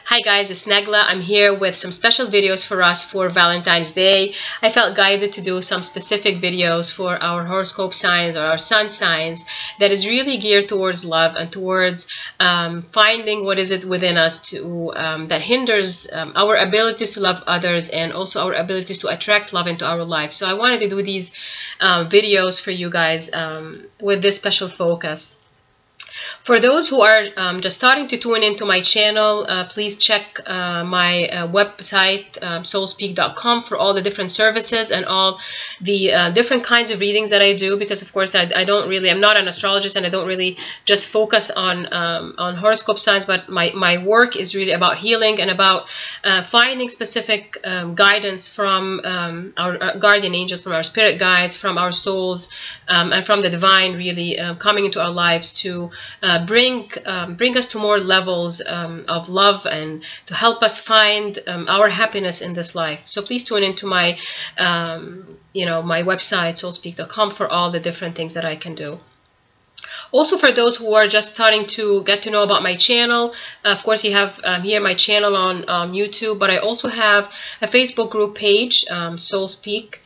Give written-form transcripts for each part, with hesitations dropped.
Hi guys, it's Negla. I'm here with some special videos for us for Valentine's Day. I felt guided to do some specific videos for our horoscope signs or our sun signs that is really geared towards love and towards finding what is it within us to that hinders our abilities to love others and also our abilities to attract love into our life. So I wanted to do these videos for you guys with this special focus. For those who are just starting to tune into my channel, please check my website, soulspeak.com, for all the different services and all the different kinds of readings that I do, because of course I'm not an astrologist and I don't really just focus on horoscope signs, but my work is really about healing and about finding specific guidance from our guardian angels, from our spirit guides, from our souls, and from the divine, really coming into our lives to bring us to more levels of love and to help us find our happiness in this life. So please tune into my my website, soulspeak.com, for all the different things that I can do. Also, for those who are just starting to get to know about my channel, of course you have here my channel on YouTube, but I also have a Facebook group page, Soul Speak.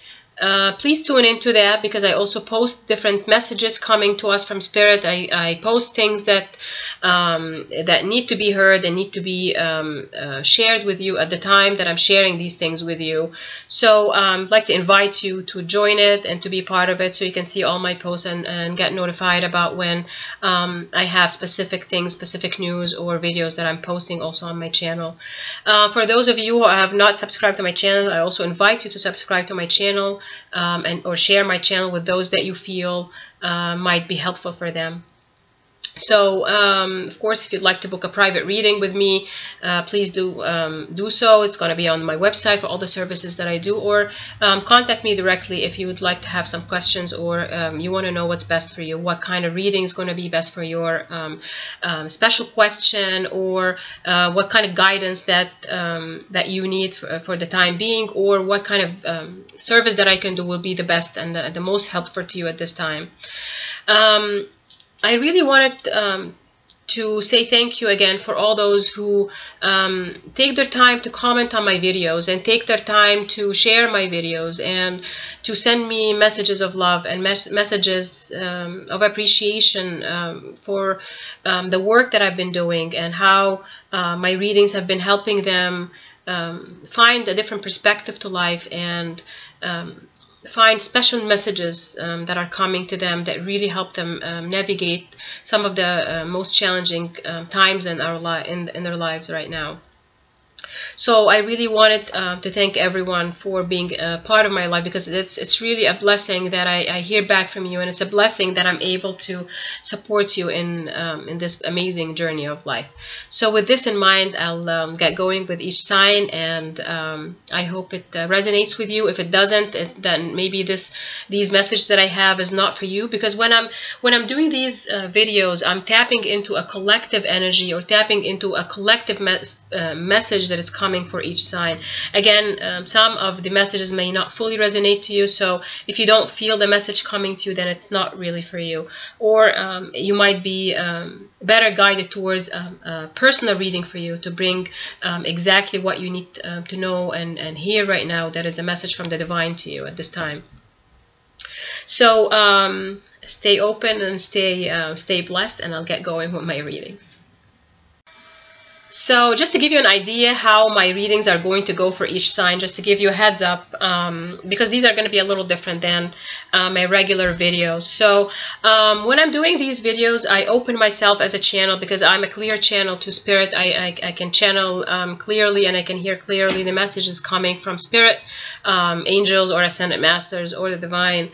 Please tune into that, because I also post different messages coming to us from Spirit. I post things that that need to be heard and need to be shared with you at the time that I'm sharing these things with you. So I'd like to invite you to join it and to be part of it, so you can see all my posts and get notified about when I have specific things, specific news or videos that I'm posting also on my channel. For those of you who have not subscribed to my channel, I also invite you to subscribe to my channel. Or share my channel with those that you feel might be helpful for them. So, of course, if you'd like to book a private reading with me, please do so. It's going to be on my website for all the services that I do, or contact me directly if you would like to have some questions, or you want to know what's best for you, what kind of reading is going to be best for your special question, or what kind of guidance that that you need for the time being, or what kind of service that I can do will be the best and the most helpful to you at this time. I really wanted to say thank you again for all those who take their time to comment on my videos and take their time to share my videos and to send me messages of love and messages of appreciation for the work that I've been doing, and how my readings have been helping them find a different perspective to life and find special messages that are coming to them that really help them navigate some of the most challenging times in their lives right now. So I really wanted to thank everyone for being a part of my life, because it's really a blessing that I hear back from you, and it's a blessing that I'm able to support you in this amazing journey of life. So with this in mind, I'll get going with each sign, and I hope it resonates with you. If it doesn't, then maybe these messages that I have is not for you, because when I'm doing these videos, I'm tapping into a collective energy, or tapping into a collective message that is coming for each sign. Again, some of the messages may not fully resonate to you, so if you don't feel the message coming to you, then it's not really for you. Or you might be better guided towards a personal reading for you, to bring exactly what you need to know and hear right now, that is a message from the divine to you at this time. So stay open and stay blessed, and I'll get going with my readings. So just to give you an idea how my readings are going to go for each sign, just to give you a heads up, because these are going to be a little different than my regular videos. So when I'm doing these videos, I open myself as a channel, because I'm a clear channel to Spirit. I can channel clearly, and I can hear clearly the messages coming from Spirit, angels, or Ascended Masters, or the divine.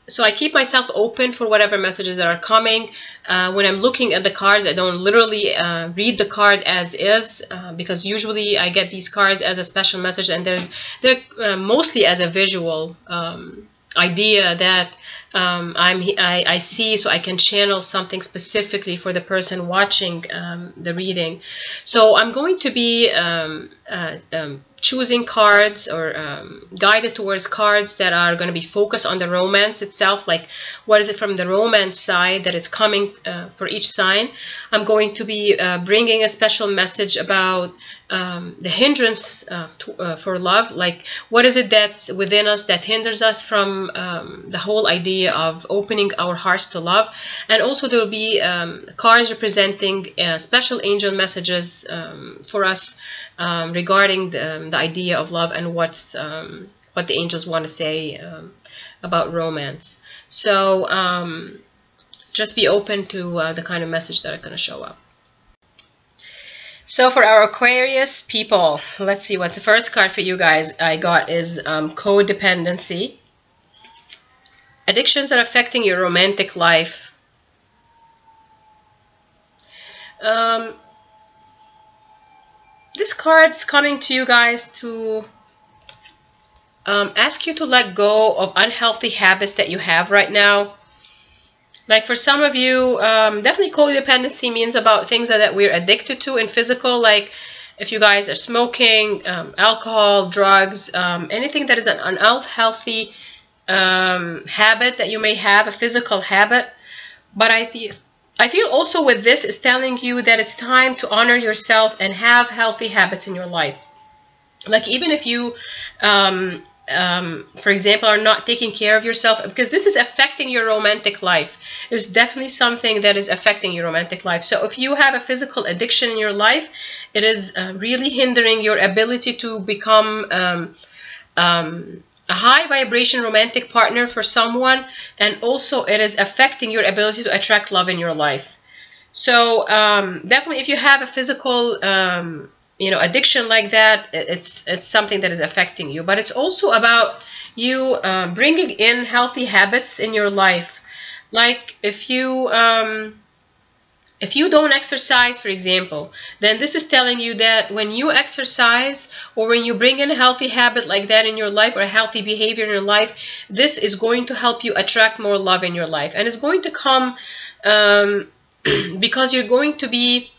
So I keep myself open for whatever messages that are coming. When I'm looking at the cards, I don't literally read the card as is, because usually I get these cards as a special message, and they're mostly as a visual idea that I see, so I can channel something specifically for the person watching the reading. So I'm going to be choosing cards or guided towards cards that are going to be focused on the romance itself, like what is it from the romance side that is coming for each sign. I'm going to be bringing a special message about the hindrance for love, like what is it that's within us that hinders us from the whole idea of opening our hearts to love. And also there will be cards representing special angel messages for us regarding the idea of love and what the angels want to say about romance. So just be open to the kind of message that are going to show up. So for our Aquarius people, let's see what the first card for you guys I got is codependency. Addictions are affecting your romantic life. This card's coming to you guys to ask you to let go of unhealthy habits that you have right now. Like for some of you, definitely codependency means about things that we're addicted to in physical, like if you guys are smoking, alcohol, drugs, anything that is an unhealthy habit that you may have, a physical habit. But I feel also with this is telling you that it's time to honor yourself and have healthy habits in your life. Like even if you for example, are not taking care of yourself, because this is affecting your romantic life. There's definitely something that is affecting your romantic life. So if you have a physical addiction in your life, it is really hindering your ability to become a high vibration romantic partner for someone, and also it is affecting your ability to attract love in your life. So definitely if you have a physical addiction like that, it's something that is affecting you. But it's also about you bringing in healthy habits in your life. Like if you don't exercise, for example, then this is telling you that when you exercise or when you bring in a healthy habit like that in your life, or a healthy behavior in your life, this is going to help you attract more love in your life. And it's going to come because you're going to be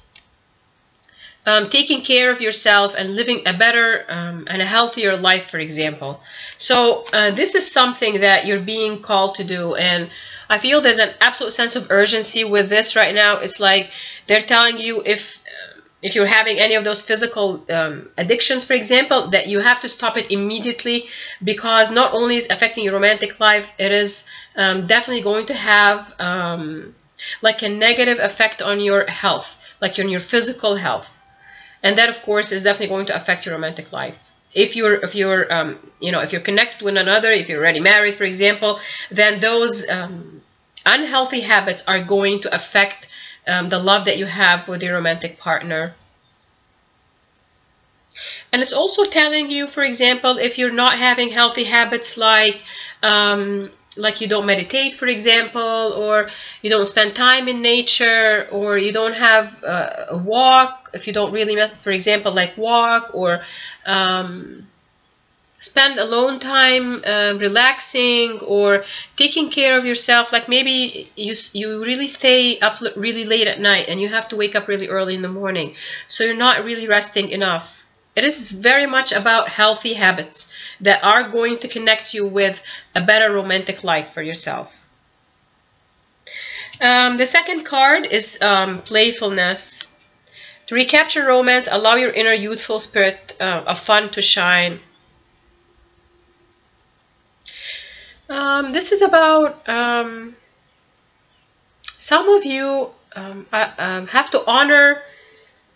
taking care of yourself and living a better and a healthier life, for example. So this is something that you're being called to do, and I feel there's an absolute sense of urgency with this right now. It's like they're telling you if you're having any of those physical addictions, for example, that you have to stop it immediately, because not only is affecting your romantic life, it is definitely going to have like a negative effect on your health, like on your physical health. And that, of course, is definitely going to affect your romantic life. If you're connected with another, if you're already married, for example, then those unhealthy habits are going to affect the love that you have with your romantic partner. And it's also telling you, for example, if you're not having healthy habits like you don't meditate, for example, or you don't spend time in nature, or you don't have a walk, if you don't really, for example, like walk or spend alone time relaxing or taking care of yourself. Like maybe you really stay up really late at night and you have to wake up really early in the morning, so you're not really resting enough. It is very much about healthy habits that are going to connect you with a better romantic life for yourself. The second card is playfulness. To recapture romance, allow your inner youthful spirit of fun to shine. This is about some of you have to honor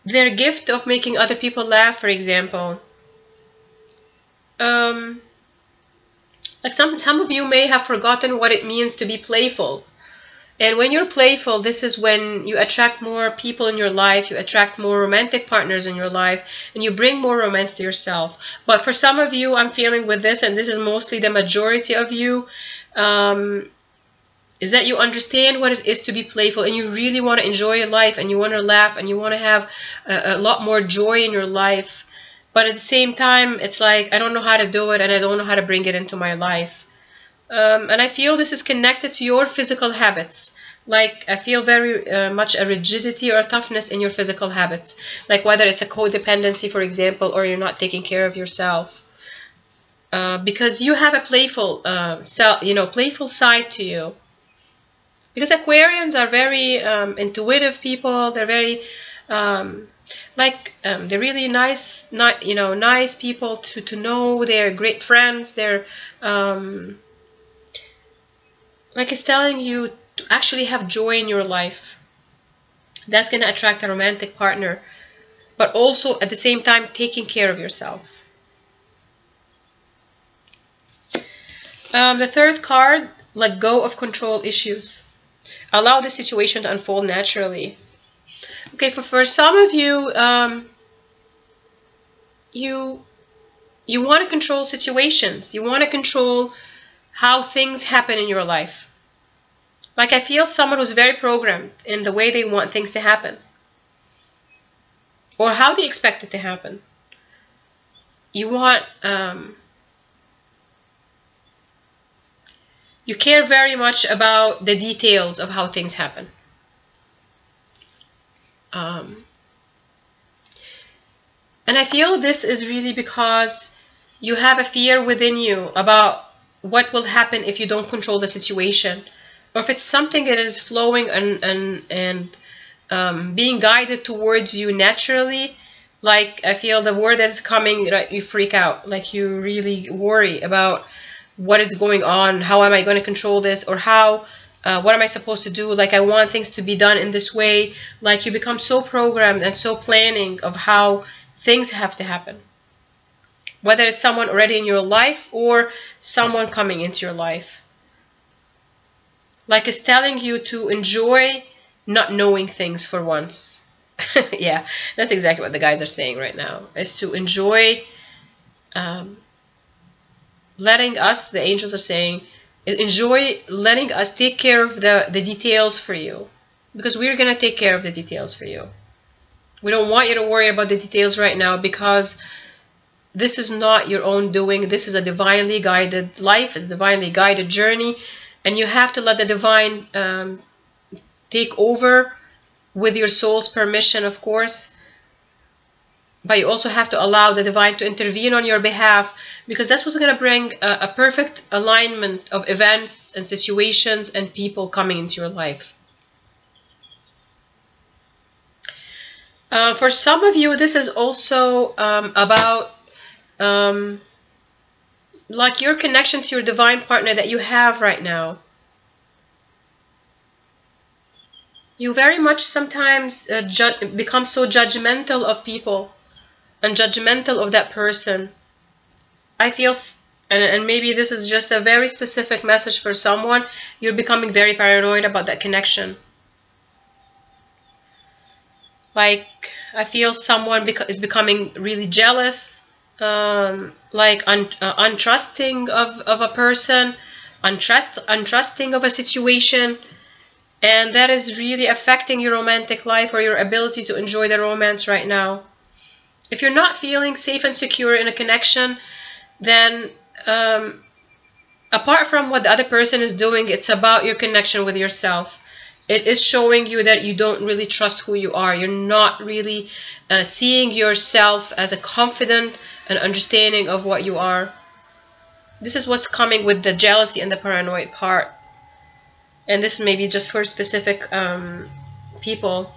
their gift of making other people laugh, for example. Like some of you may have forgotten what it means to be playful. And when you're playful, this is when you attract more people in your life, you attract more romantic partners in your life, and you bring more romance to yourself. But for some of you, I'm feeling with this, and this is mostly the majority of you, is that you understand what it is to be playful, and you really want to enjoy your life, and you want to laugh, and you want to have a lot more joy in your life. But at the same time, it's like, I don't know how to do it, and I don't know how to bring it into my life. And I feel this is connected to your physical habits. Like I feel very much a rigidity or a toughness in your physical habits, like whether it's a codependency, for example, or you're not taking care of yourself. Because you have a playful, playful side to you. Because Aquarians are very intuitive people. They're very, they're really nice, nice people to know. They're great friends. They're, like it's telling you to actually have joy in your life. That's going to attract a romantic partner, but also at the same time taking care of yourself. The third card, let go of control issues. Allow the situation to unfold naturally. Okay, for some of you, you want to control situations. You want to control how things happen in your life. Like I feel someone who's very programmed in the way they want things to happen, or how they expect it to happen. You want, you care very much about the details of how things happen. And I feel this is really because you have a fear within you about what will happen if you don't control the situation, or if it's something that is flowing and being guided towards you naturally. Like I feel the word that is coming, right, you freak out, like you really worry about what is going on, how am I going to control this, or how, what am I supposed to do, like I want things to be done in this way. Like you become so programmed and so planning of how things have to happen, whether it's someone already in your life or someone coming into your life. Like it's telling you to enjoy not knowing things for once. Yeah, that's exactly what the guys are saying right now, is to enjoy letting us, the angels are saying, enjoy letting us take care of the details for you, because we're going to take care of the details for you. We don't want you to worry about the details right now, because this is not your own doing. This is a divinely guided life, a divinely guided journey, and you have to let the divine take over with your soul's permission, of course. But you also have to allow the divine to intervene on your behalf, because that's what's going to bring a perfect alignment of events and situations and people coming into your life. For some of you, this is also about like your connection to your divine partner that you have right now. You very much sometimes become so judgmental of people and judgmental of that person. I feel, and maybe this is just a very specific message for someone, you're becoming very paranoid about that connection. Like, I feel someone is becoming really jealous, like untrusting of a person, untrusting of a situation, and that is really affecting your romantic life or your ability to enjoy the romance right now. If you're not feeling safe and secure in a connection, then apart from what the other person is doing, it's about your connection with yourself. It is showing you that you don't really trust who you are. You're not really seeing yourself as a confident and understanding of what you are. This is what's coming with the jealousy and the paranoid part. And this may be just for specific people.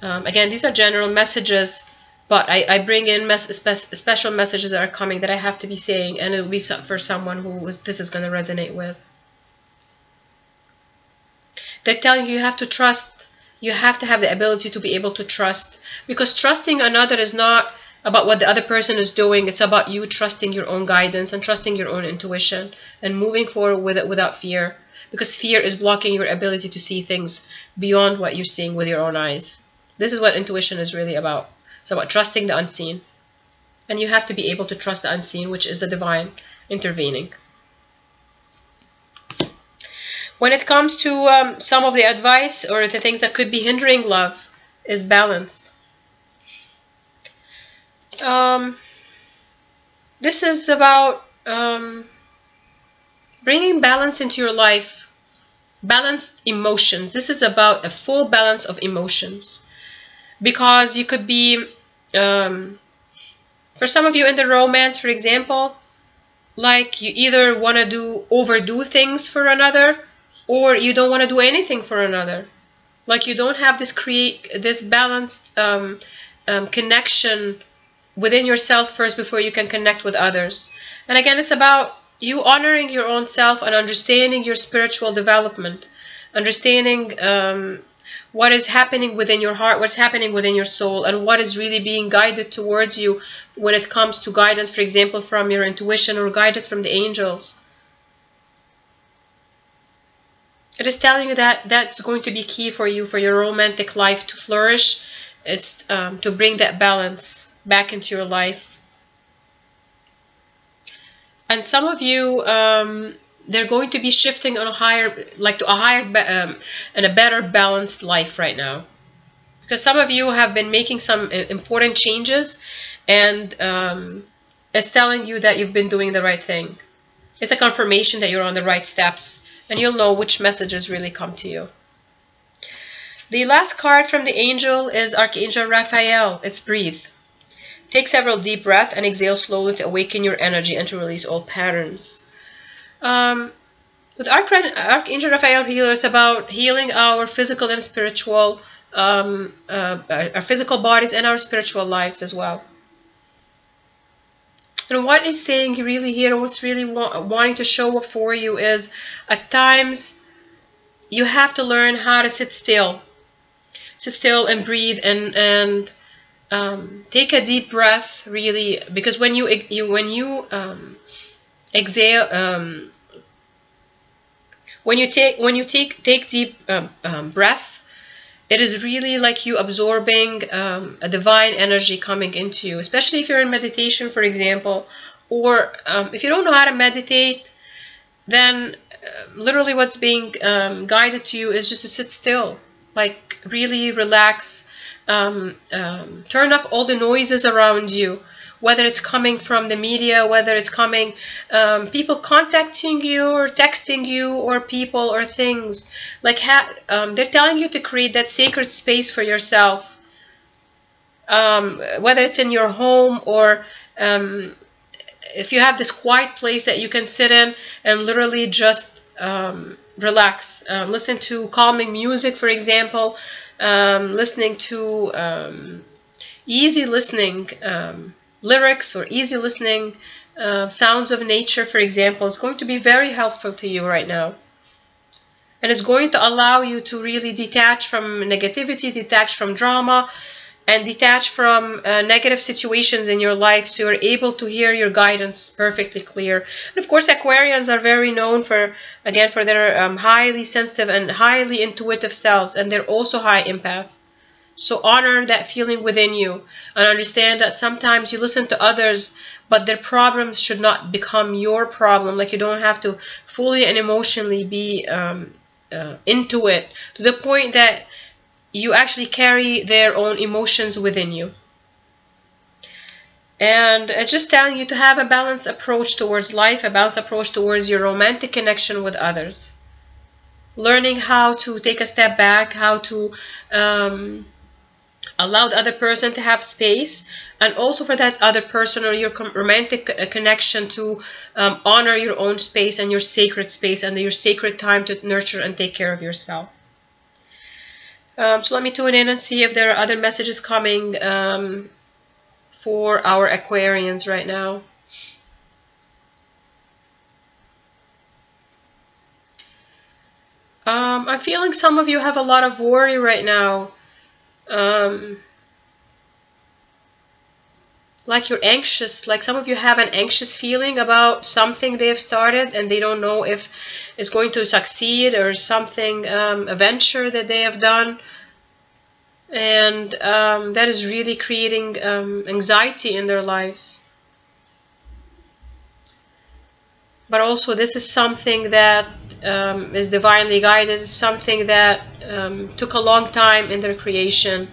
Again, these are general messages, but I bring in special messages that are coming that I have to be saying, and it will be for someone who this is going to resonate with. They're telling you have to trust. You have to have the ability to be able to trust, because trusting another is not about what the other person is doing. It's about you trusting your own guidance and trusting your own intuition and moving forward with it without fear, because fear is blocking your ability to see things beyond what you're seeing with your own eyes. This is what intuition is really about. It's about trusting the unseen, and you have to be able to trust the unseen, which is the divine intervening. When it comes to some of the advice or the things that could be hindering love, is balance. This is about bringing balance into your life. balanced emotions. This is about a full balance of emotions, because you could be, for some of you in the romance, for example, like you either want to overdo things for another, or you don't want to do anything for another. Like you don't have this balanced connection within yourself first before you can connect with others. And again, it's about you honoring your own self and understanding your spiritual development, understanding what is happening within your heart, what's happening within your soul, and what is really being guided towards you when it comes to guidance, for example, from your intuition or guidance from the angels. It is telling you that that's going to be key for you, for your romantic life to flourish. It's to bring that balance back into your life. And some of you, they're going to be shifting on a higher, like to a higher and a better balanced life right now. Because some of you have been making some important changes, and it's telling you that you've been doing the right thing. It's a confirmation that you're on the right steps, and you'll know which messages really come to you. The last card from the angel is Archangel Raphael. It's breathe. Take several deep breaths and exhale slowly to awaken your energy and to release all patterns. With Archangel Raphael healer, it's about healing our physical and spiritual, our physical bodies and our spiritual lives as well. And what is saying really here, what's really wanting to show up for you is, at times you have to learn how to sit still and breathe and take a deep breath, really, because when you exhale, when you take deep breath, it is really like you absorbing a divine energy coming into you, especially if you're in meditation, for example, or if you don't know how to meditate, then literally what's being guided to you is just to sit still, like really relax, turn off all the noises around you, whether it's coming from the media, whether it's coming people contacting you or texting you, or people or things. Like they're telling you to create that sacred space for yourself, whether it's in your home or if you have this quiet place that you can sit in and literally just relax. Listen to calming music, for example, listening to easy listening lyrics, or easy listening sounds of nature, for example, is going to be very helpful to you right now. And it's going to allow you to really detach from negativity, detach from drama, and detach from negative situations in your life, so you're able to hear your guidance perfectly clear. And of course, Aquarians are very known for, again, for their highly sensitive and highly intuitive selves, and they're also high empath. So honor that feeling within you, and understand that sometimes you listen to others, but their problems should not become your problem. Like, you don't have to fully and emotionally be into it to the point that you actually carry their own emotions within you. And just telling you to have a balanced approach towards life, a balanced approach towards your romantic connection with others. Learning how to take a step back, how to allow the other person to have space, and also for that other person or your romantic connection to honor your own space and your sacred space and your sacred time to nurture and take care of yourself. So let me tune in and see if there are other messages coming for our Aquarians right now. I'm feeling some of you have a lot of worry right now. Like you're anxious, like some of you have an anxious feeling about something they've started and they don't know if it's going to succeed, or something, a venture that they have done, and that is really creating anxiety in their lives. But also, this is something that is divinely guided, something that took a long time in their creation.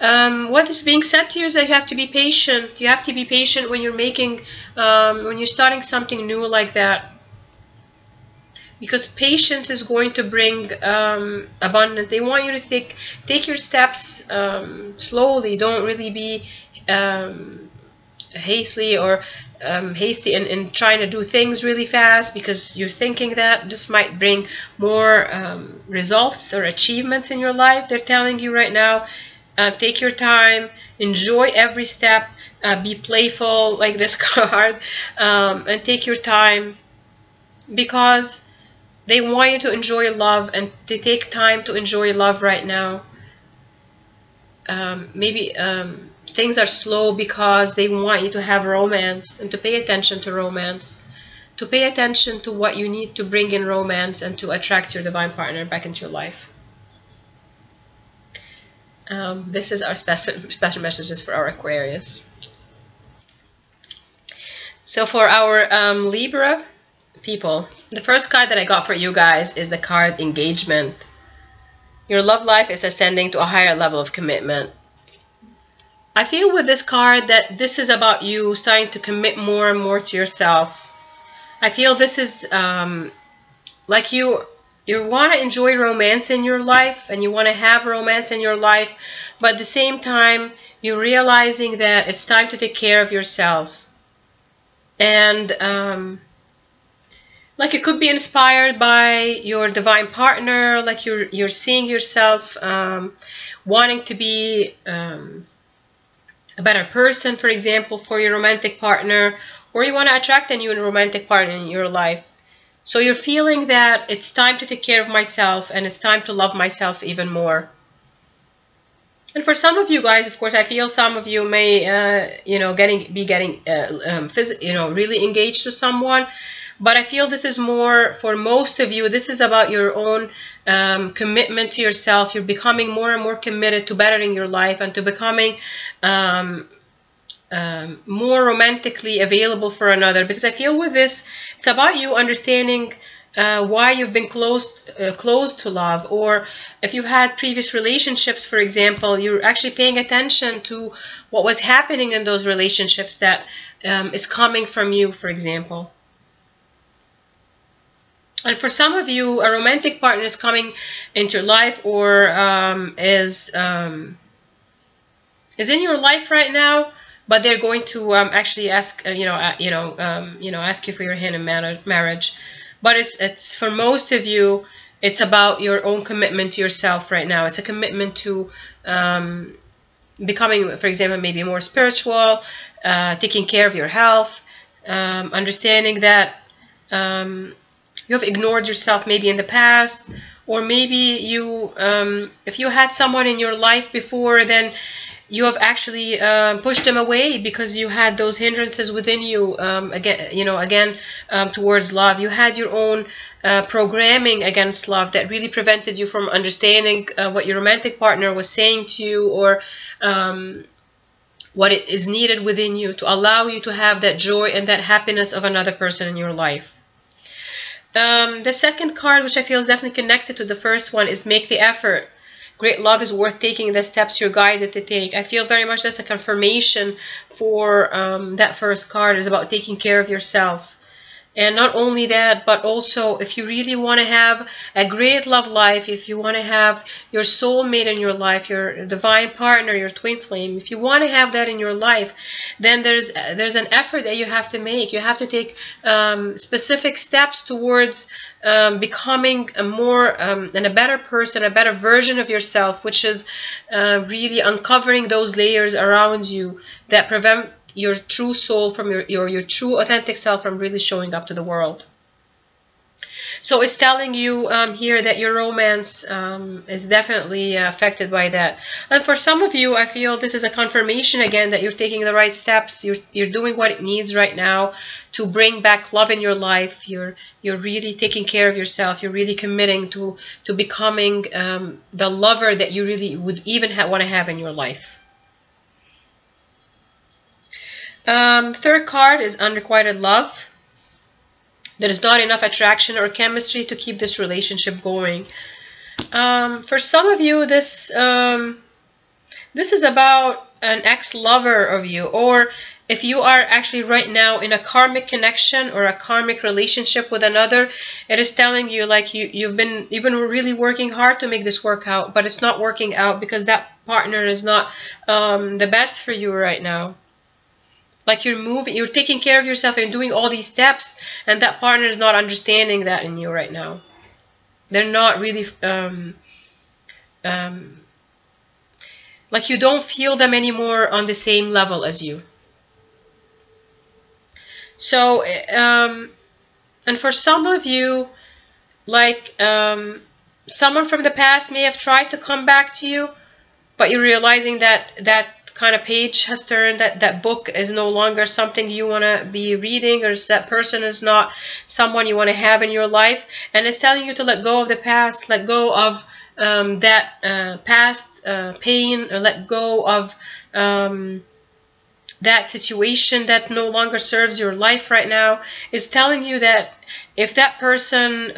what is being said to you is that you have to be patient. You have to be patient when you're making, when you're starting something new like that. Because patience is going to bring abundance. They want you to take your steps slowly. Don't really be hasty in trying to do things really fast, because you're thinking that this might bring more results or achievements in your life. They're telling you right now, take your time, enjoy every step, be playful like this card, and take your time, because they want you to enjoy love and to take time to enjoy love right now. Maybe things are slow because they want you to have romance and to pay attention to romance, to pay attention to what you need to bring in romance and to attract your divine partner back into your life. This is our special messages for our Aquarius. So for our Libra people, the first card that I got for you guys is the card Engagement. Your love life is ascending to a higher level of commitment. I feel with this card that this is about you starting to commit more and more to yourself. I feel this is like you want to enjoy romance in your life, and you want to have romance in your life, but at the same time you're realizing that it's time to take care of yourself. And like you could be inspired by your divine partner, like you're seeing yourself wanting to be a better person, for example, for your romantic partner, or you want to attract a new romantic partner in your life. So you're feeling that it's time to take care of myself, and it's time to love myself even more. And for some of you guys, of course, I feel some of you may, be getting really engaged to someone. But I feel this is more, for most of you, this is about your own commitment to yourself. You're becoming more and more committed to bettering your life and to becoming more romantically available for another. Because I feel with this, it's about you understanding why you've been closed to love. Or if you had previous relationships, for example, you're actually paying attention to what was happening in those relationships that is coming from you, for example. And for some of you, a romantic partner is coming into your life, or is in your life right now, but they're going to actually ask, ask you for your hand in marriage. But it's for most of you, it's about your own commitment to yourself right now. It's a commitment to becoming, for example, maybe more spiritual, taking care of your health, understanding that you have ignored yourself maybe in the past, or maybe you, if you had someone in your life before, then you have actually pushed them away because you had those hindrances within you, towards love. You had your own programming against love that really prevented you from understanding what your romantic partner was saying to you, or what is needed within you to allow you to have that joy and that happiness of another person in your life. The second card, which I feel is definitely connected to the first one, is Make the Effort. Great love is worth taking the steps you're guided to take. I feel very much that's a confirmation for that first card. Is about taking care of yourself. And not only that, but also if you really want to have a great love life, if you want to have your soulmate in your life, your divine partner, your twin flame, if you want to have that in your life, then there's an effort that you have to make. You have to take specific steps towards becoming a more and a better person, a better version of yourself, which is really uncovering those layers around you that prevent your true soul from your true authentic self from really showing up to the world. So it's telling you here that your romance is definitely affected by that. And for some of you, I feel this is a confirmation again that you're taking the right steps. You're doing what it needs right now to bring back love in your life. You're really taking care of yourself. You're really committing to becoming the lover that you really would even want to have in your life. Third card is Unrequited Love. There is not enough attraction or chemistry to keep this relationship going. For some of you, this This is about an ex-lover of you, or if you are actually right now in a karmic connection or a karmic relationship with another, it is telling you like you've been really working hard to make this work out, but it's not working out because that partner is not the best for you right now. Like you're taking care of yourself and doing all these steps, and that partner is not understanding that in you right now. They're not really like you don't feel them anymore on the same level as you. So, and for some of you, like someone from the past may have tried to come back to you, but you're realizing that that kind of page has turned, that book is no longer something you want to be reading, or that person is not someone you want to have in your life, and it's telling you to let go of the past, let go of that past pain, or let go of that situation that no longer serves your life right now. Is telling you that if that person,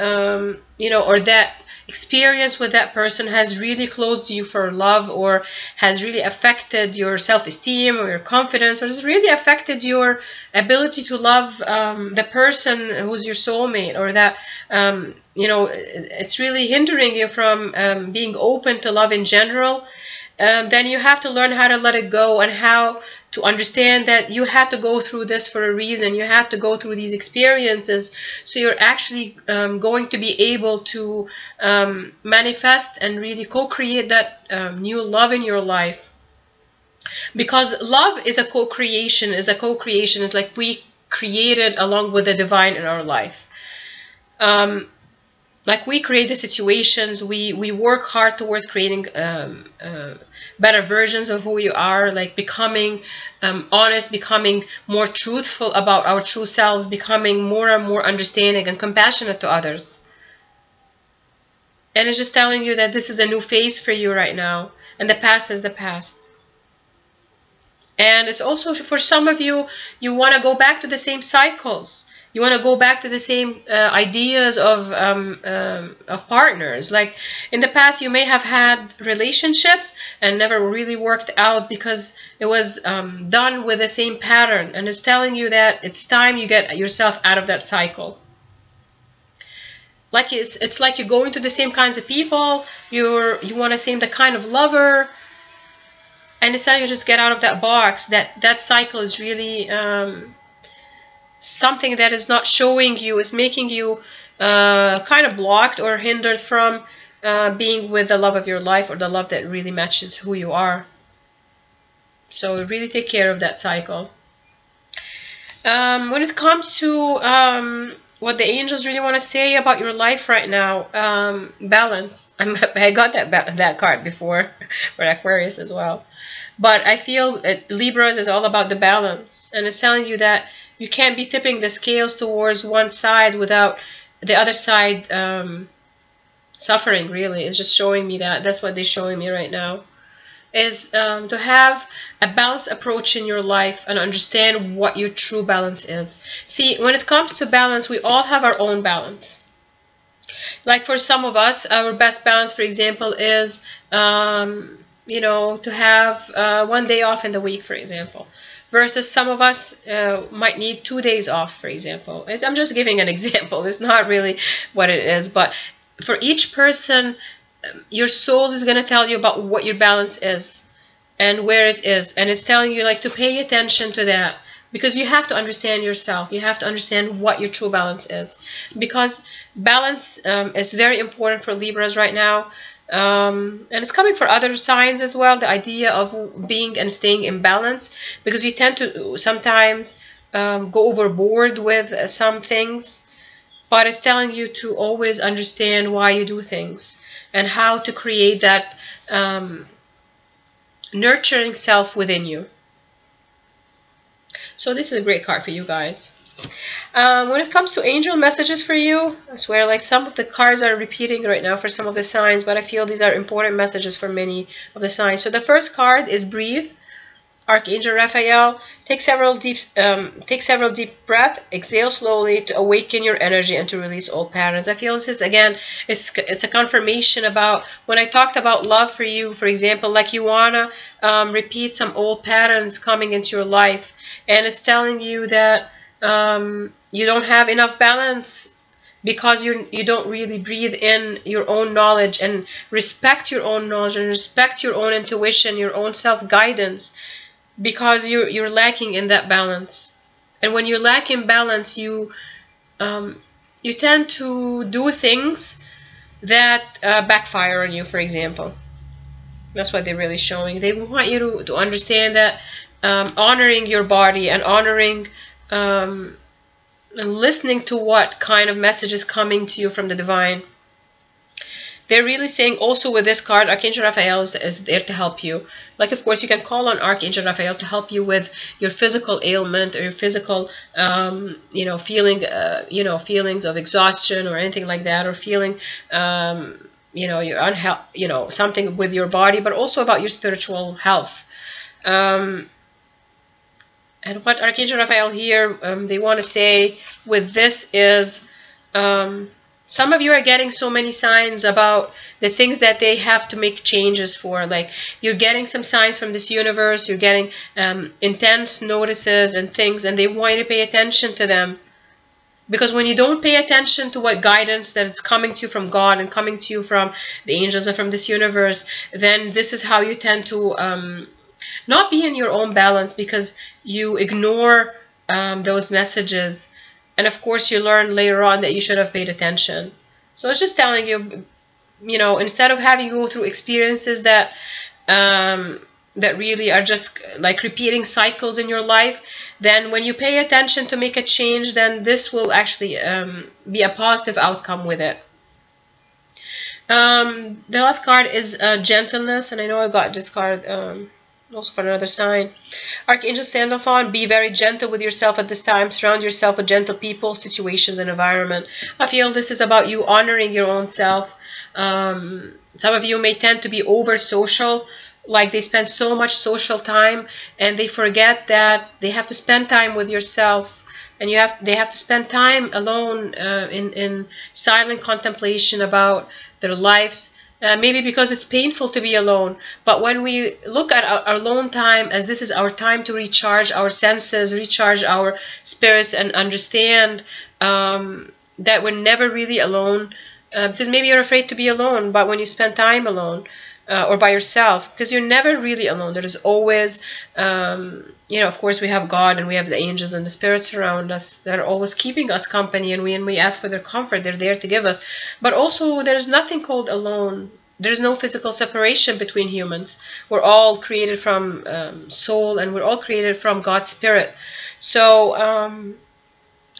you know, or that experience with that person has really closed you for love, or has really affected your self-esteem or your confidence, or has really affected your ability to love the person who's your soulmate, or that you know, it's really hindering you from being open to love in general, then you have to learn how to let it go, and how to understand that you had to go through this for a reason. You have to go through these experiences, so you're actually going to be able to manifest and really co-create that new love in your life. Because love is a co-creation, is like we created along with the divine in our life. Like we create the situations, we work hard towards creating better versions of who you are, like becoming honest, becoming more truthful about our true selves, becoming more and more understanding and compassionate to others. And it's just telling you that this is a new phase for you right now, and the past is the past. And it's also for some of you, you want to go back to the same cycles. You want to go back to the same ideas of partners. Like in the past, you may have had relationships and never really worked out because it was done with the same pattern. And it's telling you that it's time you get yourself out of that cycle. Like it's like you're going to the same kinds of people. You want to seem the kind of lover. And it's telling you just get out of that box. That cycle is really something that is not showing you, is making you kind of blocked or hindered from being with the love of your life, or the love that really matches who you are. So really take care of that cycle. When it comes to what the angels really want to say about your life right now, balance. I got that card before for Aquarius as well. But I feel Libras is all about the balance, and it's telling you that you can't be tipping the scales towards one side without the other side suffering, really. It's just showing me that. That's what they're showing me right now. Is to have a balanced approach in your life and understand what your true balance is. See, when it comes to balance, we all have our own balance. Like for some of us, our best balance, for example, is you know, to have 1 day off in the week, for example. Versus some of us might need 2 days off, for example. I'm just giving an example. It's not really what it is. But for each person, your soul is going to tell you about what your balance is and where it is. And it's telling you like to pay attention to that. Because you have to understand yourself. You have to understand what your true balance is. Because balance is very important for Libras right now. And it's coming for other signs as well, the idea of being and staying in balance, because you tend to sometimes go overboard with some things, but it's telling you to always understand why you do things and how to create that nurturing self within you. So this is a great card for you guys. When it comes to angel messages for you, I swear, like some of the cards are repeating right now for some of the signs, but I feel these are important messages for many of the signs. So the first card is breathe. Archangel Raphael. Take several deep breaths. Exhale slowly to awaken your energy and to release old patterns. I feel this is, again, it's a confirmation about when I talked about love for you, for example, like you want to repeat some old patterns coming into your life. And it's telling you that you don't have enough balance because you don't really breathe in your own knowledge and respect your own knowledge and respect your own intuition, your own self-guidance, because you're lacking in that balance. And when you lack in balance, you tend to do things that backfire on you, for example. That's what they're really showing. They want you to understand that honoring your body and honoring and listening to what kind of message is coming to you from the divine. They're really saying also with this card, Archangel Raphael is there to help you. Like, of course, you can call on Archangel Raphael to help you with your physical ailment or your physical, feelings of exhaustion or anything like that, or feeling, your unhealth, something with your body, but also about your spiritual health. And what Archangel Raphael here, they want to say with this is, some of you are getting so many signs about the things that they have to make changes for. Like, you're getting some signs from this universe, you're getting intense notices and things, and they want you to pay attention to them. Because when you don't pay attention to what guidance that it's coming to you from God and coming to you from the angels and from this universe, then this is how you tend to not be in your own balance, because you ignore those messages. And of course, you learn later on that you should have paid attention. So it's just telling you, instead of having you go through experiences that that really are just like repeating cycles in your life, then when you pay attention to make a change, then this will actually be a positive outcome with it. The last card is gentleness, and I know I got this card also for another sign. Archangel Sandalphon, be very gentle with yourself at this time. Surround yourself with gentle people, situations, and environment. I feel this is about you honoring your own self. Some of you may tend to be over social, like they spend so much social time and they forget that they have to spend time with yourself, and they have to spend time alone in silent contemplation about their lives. Maybe because it's painful to be alone. But when we look at our alone time as this is our time to recharge our senses, recharge our spirits, and understand that we're never really alone. Because maybe you're afraid to be alone, but when you spend time alone or by yourself, because you're never really alone. There's always, of course, we have God and we have the angels and the spirits around us that are always keeping us company, and we ask for their comfort. They're there to give us. But also, there's nothing called alone. There's no physical separation between humans. We're all created from soul, and we're all created from God's spirit. So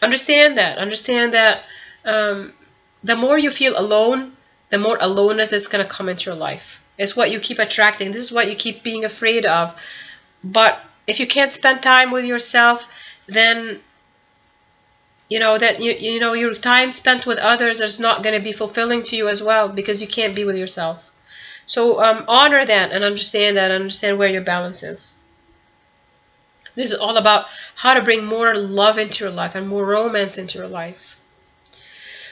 understand that. Understand that the more you feel alone, the more aloneness is going to come into your life. It's what you keep attracting. This is what you keep being afraid of. But if you can't spend time with yourself, then your time spent with others is not going to be fulfilling to you as well, because you can't be with yourself. So honor that and understand where your balance is. This is all about how to bring more love into your life and more romance into your life.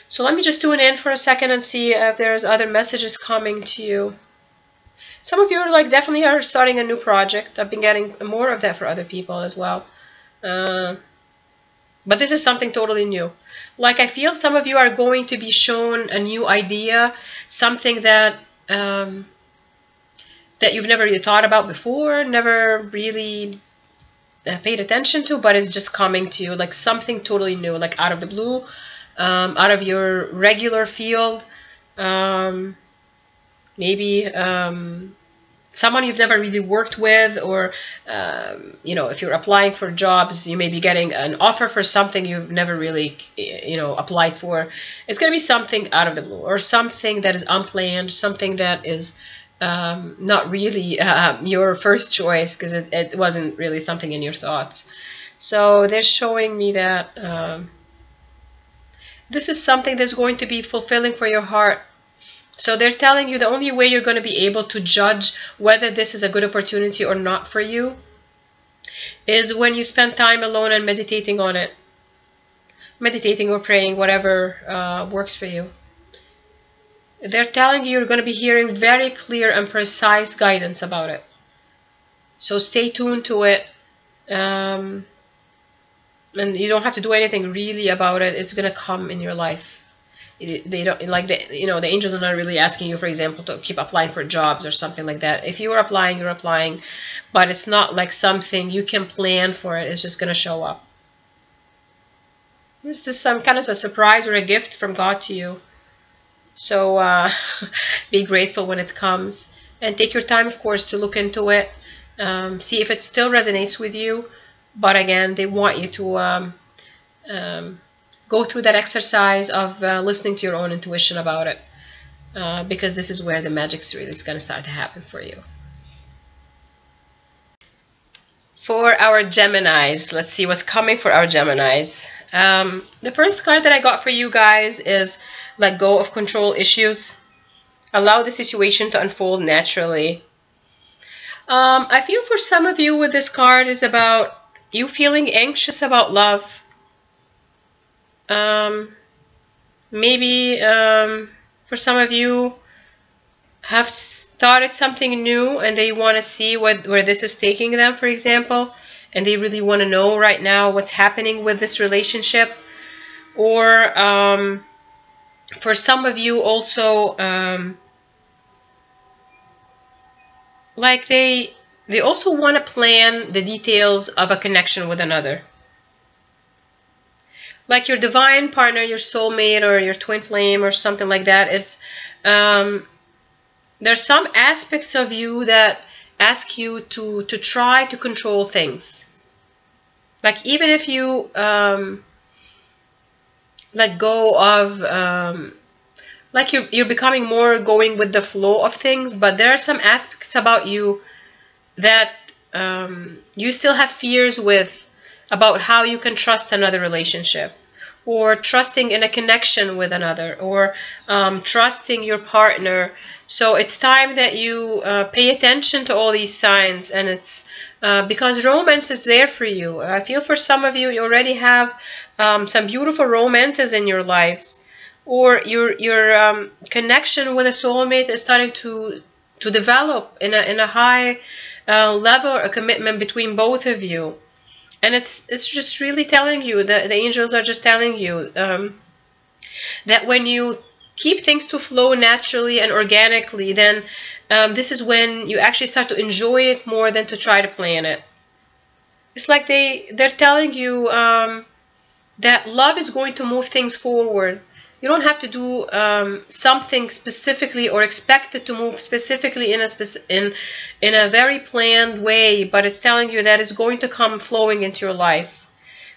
So let me just tune in for a second and see if there's other messages coming to you. Some of you are definitely are starting a new project. I've been getting more of that for other people as well. But this is something totally new. I feel some of you are going to be shown a new idea, something that that you've never really thought about before, never really paid attention to, but it's just coming to you, like something totally new, like out of the blue, out of your regular field. Maybe someone you've never really worked with, or if you're applying for jobs, you may be getting an offer for something you've never really applied for. It's going to be something out of the blue, or something that is unplanned, something that is not really your first choice, because it wasn't really something in your thoughts. So they're showing me that this is something that's going to be fulfilling for your heart. So they're telling you the only way you're going to be able to judge whether this is a good opportunity or not for you is when you spend time alone and meditating on it. Meditating or praying, whatever works for you. They're telling you you're going to be hearing very clear and precise guidance about it. So stay tuned to it. And you don't have to do anything really about it. It's going to come in your life. They don't like the angels are not really asking you, for example, to keep applying for jobs or something like that. If you are applying, you're applying, but it's not like something you can plan for it. It's just going to show up. Is this some kind of a surprise or a gift from God to you? So be grateful when it comes, and take your time, of course, to look into it, see if it still resonates with you. But again, they want you to go through that exercise of listening to your own intuition about it, because this is where the magic's really is going to start to happen for you. For our Geminis, let's see what's coming for our Geminis. The first card that I got for you guys is let go of control issues. Allow the situation to unfold naturally. I feel for some of you with this card is about you feeling anxious about love. Maybe for some of you have started something new and they want to see where this is taking them, for example, and they really want to know right now what's happening with this relationship. Or for some of you also, like they also want to plan the details of a connection with another. Like your divine partner, your soulmate, or your twin flame, or something like that. It's there's some aspects of you that ask you to try to control things. Like even if you let go of, like you're becoming more going with the flow of things, but there are some aspects about you that you still have fears with, about how you can trust another relationship, or trusting in a connection with another, or trusting your partner. So it's time that you pay attention to all these signs, and it's because romance is there for you. I feel for some of you, you already have some beautiful romances in your lives, or your connection with a soulmate is starting to develop in a high level, a commitment between both of you. And it's just really telling you, the angels are just telling you that when you keep things to flow naturally and organically, then this is when you actually start to enjoy it more than to try to plan it. It's like they're telling you that love is going to move things forward. You don't have to do something specifically or expect it to move specifically in a very planned way, but it's telling you that it's going to come flowing into your life.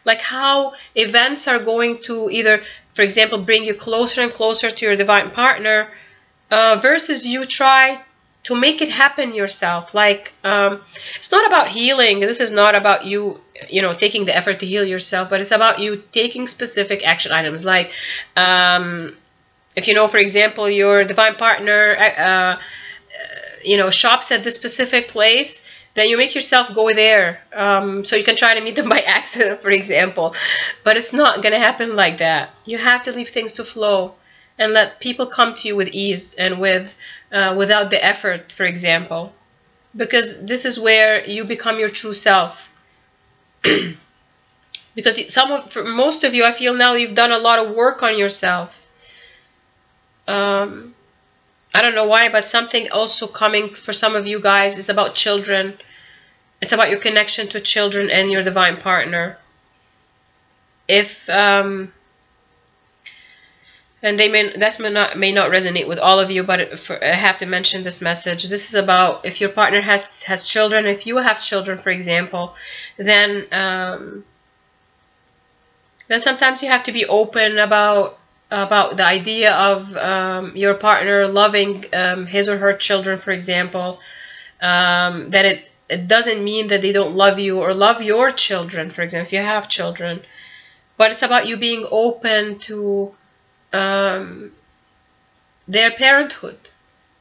Like how events are going to either, for example, bring you closer and closer to your divine partner, versus you try to make it happen yourself. Like it's not about healing. This is not about you taking the effort to heal yourself, but it's about you taking specific action items. Like if for example, your divine partner shops at this specific place, then you make yourself go there, so you can try to meet them by accident, for example. But it's not going to happen like that. You have to leave things to flow and let people come to you with ease and without the effort, for example, because this is where you become your true self. Because for most of you, I feel now you've done a lot of work on yourself. I don't know why, but something also coming for some of you guys is about children. It's about your connection to children and your divine partner. If and that may not resonate with all of you, but I have to mention this message. This is about if your partner has children. If you have children, for example, then sometimes you have to be open about the idea of your partner loving his or her children, for example. That it doesn't mean that they don't love you or love your children, for example, if you have children. But it's about you being open to their parenthood,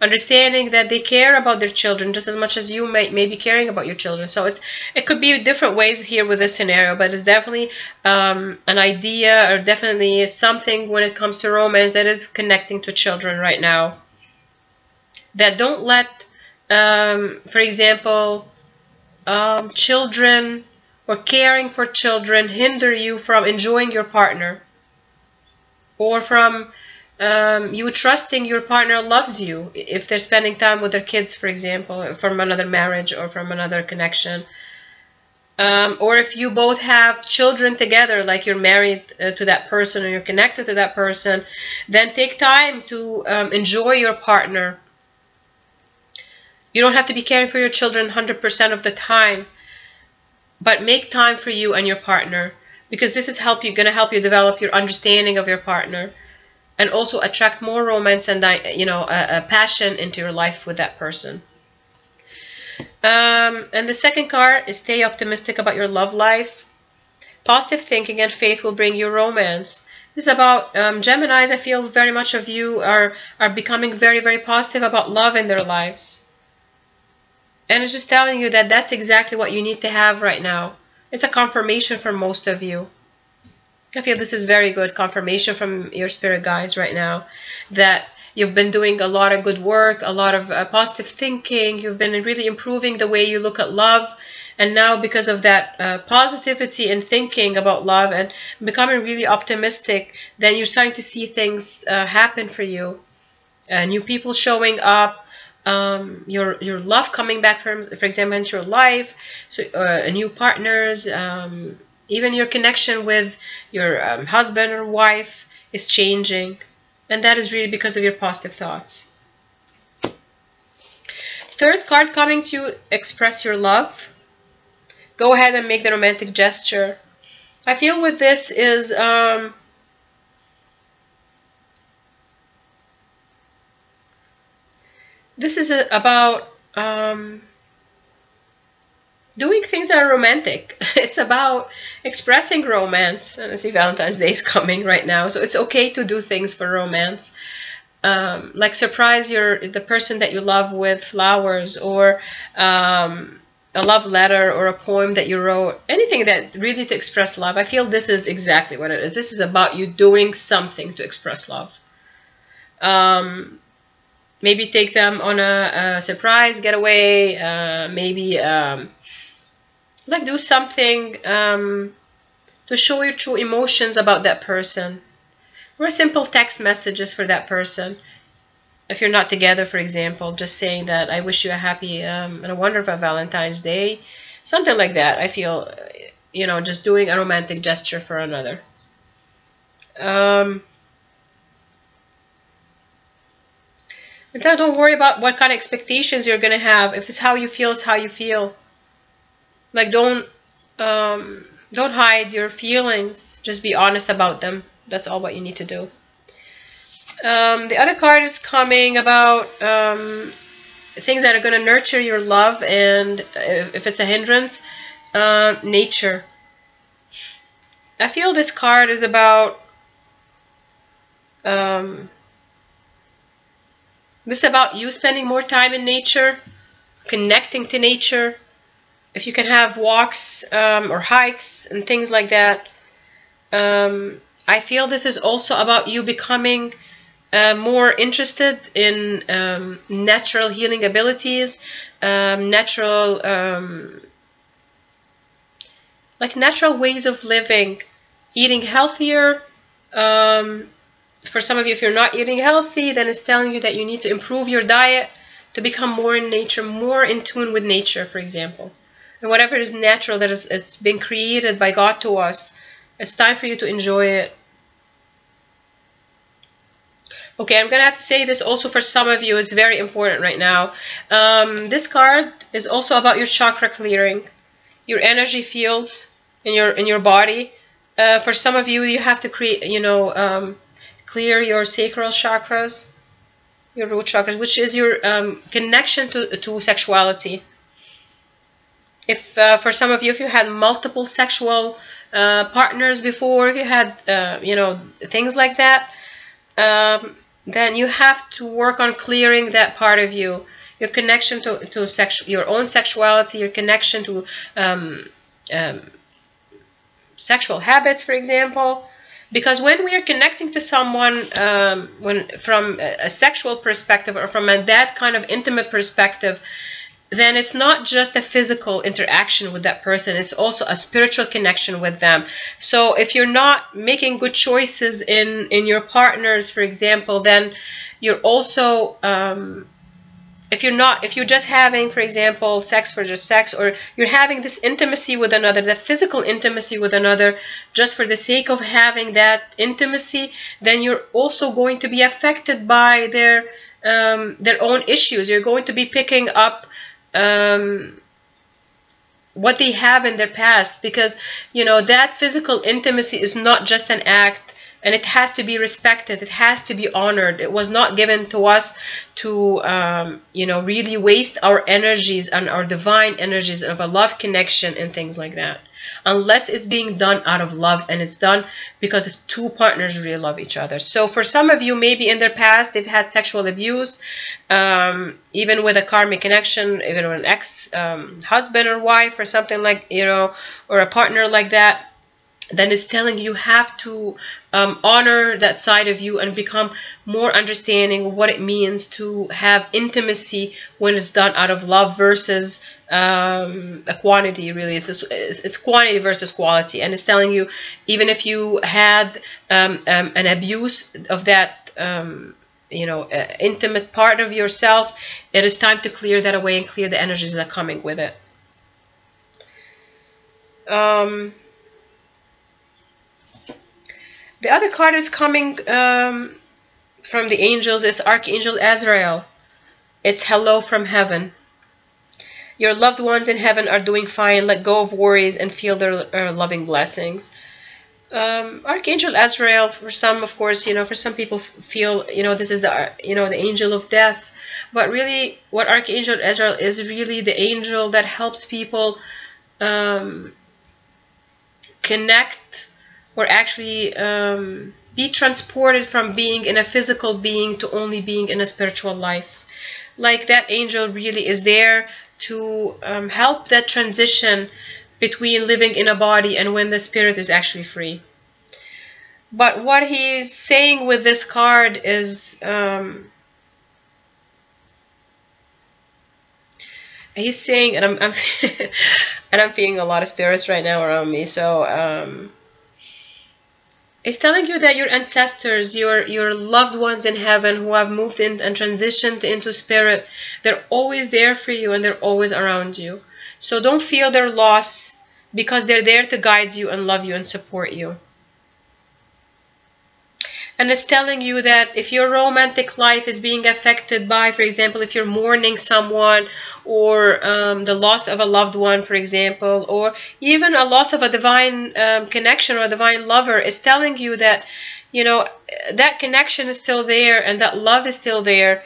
understanding that they care about their children just as much as you may be caring about your children. So it could be different ways here with this scenario, but it's definitely an idea, or definitely something when it comes to romance that is connecting to children right now. That don't let, for example, children or caring for children hinder you from enjoying your partner, or from you trusting your partner loves you if they're spending time with their kids, for example, from another marriage or from another connection. Or if you both have children together, like you're married to that person or you're connected to that person, then take time to enjoy your partner. You don't have to be caring for your children 100% of the time, but make time for you and your partner, because this is going to help you develop your understanding of your partner, and also attract more romance and a passion into your life with that person. And the second card is stay optimistic about your love life. Positive thinking and faith will bring you romance. This is about Geminis. I feel very much of you are becoming very, very positive about love in their lives. And it's just telling you that that's exactly what you need to have right now. It's a confirmation for most of you. I feel this is very good confirmation from your spirit guides right now, that you've been doing a lot of good work, a lot of positive thinking. You've been really improving the way you look at love. And now because of that positivity and thinking about love and becoming really optimistic, then you're starting to see things happen for you. New people showing up. Your love coming back for example into your life, so new partners, even your connection with your husband or wife is changing, and that is really because of your positive thoughts. Third card coming to express your love. Go ahead and make the romantic gesture. I feel with this is this is about doing things that are romantic. It's about expressing romance. And I see Valentine's Day is coming right now, so it's okay to do things for romance. Like surprise the person that you love with flowers, or a love letter, or a poem that you wrote. Anything that really to express love. I feel this is exactly what it is. This is about you doing something to express love. Maybe take them on a surprise getaway. Maybe like do something to show your true emotions about that person. Or simple text messages for that person. If you're not together, for example, just saying that I wish you a happy and a wonderful Valentine's Day. Something like that. I feel, just doing a romantic gesture for another. And then don't worry about what kind of expectations you're going to have. If it's how you feel, it's how you feel. Like don't hide your feelings. Just be honest about them. That's all what you need to do. The other card is coming about things that are going to nurture your love, and if it's a hindrance, nature. I feel this card is about this is about you spending more time in nature, connecting to nature. If you can have walks or hikes and things like that. I feel this is also about you becoming more interested in natural healing abilities, natural ways of living, eating healthier. For some of you, if you're not eating healthy, then it's telling you that you need to improve your diet to become more in nature, more in tune with nature, for example. And whatever is natural, that it's been created by God to us, it's time for you to enjoy it. Okay, I'm going to have to say this also for some of you is very important right now. This card is also about your chakra clearing, your energy fields in your body. For some of you, you have to create, clear your sacral chakras, your root chakras, which is your connection to sexuality. If for some of you, if you had multiple sexual partners before, if you had things like that, then you have to work on clearing that part of you, your connection to your own sexuality, your connection to sexual habits, for example. Because when we are connecting to someone from a sexual perspective or from that kind of intimate perspective, then it's not just a physical interaction with that person, it's also a spiritual connection with them. So if you're not making good choices in your partners, for example, then you're also if you're just having, for example, sex for just sex, or you're having this intimacy with another, that physical intimacy with another, just for the sake of having that intimacy, then you're also going to be affected by their own issues. You're going to be picking up what they have in their past, because that physical intimacy is not just an act, and it has to be respected, it has to be honored. It was not given to us to really waste our energies and our divine energies of a love connection and things like that, unless it's being done out of love and it's done because if two partners really love each other. So for some of you, maybe in their past they've had sexual abuse, even with a karmic connection, even with an ex-husband or wife or something like, or a partner like that, then it's telling you have to honor that side of you and become more understanding of what it means to have intimacy when it's done out of love versus a quantity. Really, it's quantity versus quality. And it's telling you, even if you had an abuse of that intimate part of yourself, it is time to clear that away and clear the energies that are coming with it. The other card is coming from the angels is Archangel Azrael. It's hello from heaven. Your loved ones in heaven are doing fine. Let go of worries and feel their loving blessings. Archangel Azrael, for some, of course, for some people feel, this is the angel of death. But really, what Archangel Azrael is really the angel that helps people connect, or actually be transported from being in a physical being to only being in a spiritual life. Like that angel really is there to help that transition between living in a body and when the spirit is actually free. But what he's saying with this card is he's saying, and I'm and I'm feeling a lot of spirits right now around me, so it's telling you that your ancestors, your loved ones in heaven who have moved in and transitioned into spirit, they're always there for you and they're always around you. So don't feel their loss, because they're there to guide you and love you and support you. And it's telling you that if your romantic life is being affected by, for example, if you're mourning someone, or the loss of a loved one, for example, or even a loss of a divine connection or a divine lover, it's telling you that, that connection is still there and that love is still there.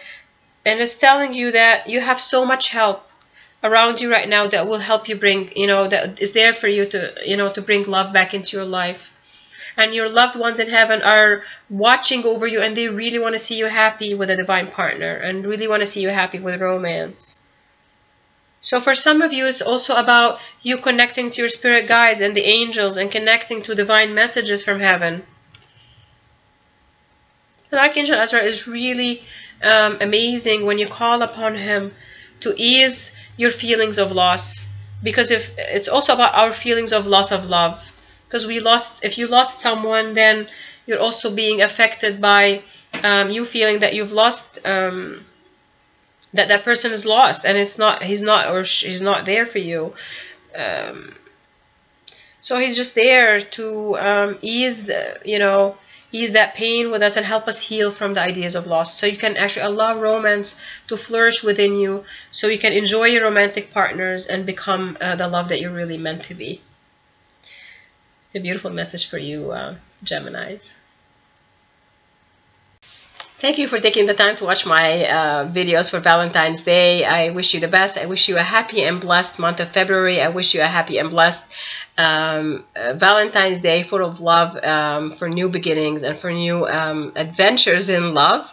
And it's telling you that you have so much help around you right now that will help you bring, that is there for you to, to bring love back into your life. And your loved ones in heaven are watching over you, and they really want to see you happy with a divine partner and really want to see you happy with romance. So for some of you, it's also about you connecting to your spirit guides and the angels and connecting to divine messages from heaven. And Archangel Azrael is really amazing when you call upon him to ease your feelings of loss, because if it's also about our feelings of loss of love. Because if you lost someone, then you're also being affected by you feeling that you've lost, that person is lost, and he's not or she's not there for you. So he's just there to ease that pain with us and help us heal from the ideas of loss. So you can actually allow romance to flourish within you, so you can enjoy your romantic partners and become the love that you're really meant to be. It's a beautiful message for you, Geminis. Thank you for taking the time to watch my videos for Valentine's Day. I wish you the best. I wish you a happy and blessed month of February. I wish you a happy and blessed Valentine's Day full of love, for new beginnings and for new adventures in love.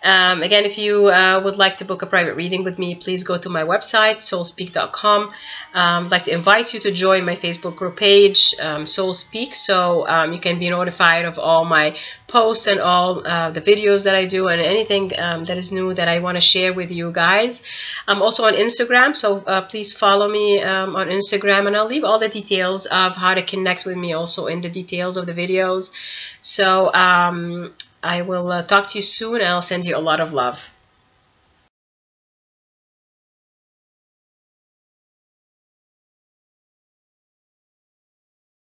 Again, if you would like to book a private reading with me, please go to my website, soulspeak.com. I'd like to invite you to join my Facebook group page, Soul Speak, so you can be notified of all my posts and all the videos that I do and anything that is new that I want to share with you guys. I'm also on Instagram, so please follow me on Instagram, and I'll leave all the details of how to connect with me also in the details of the videos. So I will talk to you soon, and I'll send you a lot of love.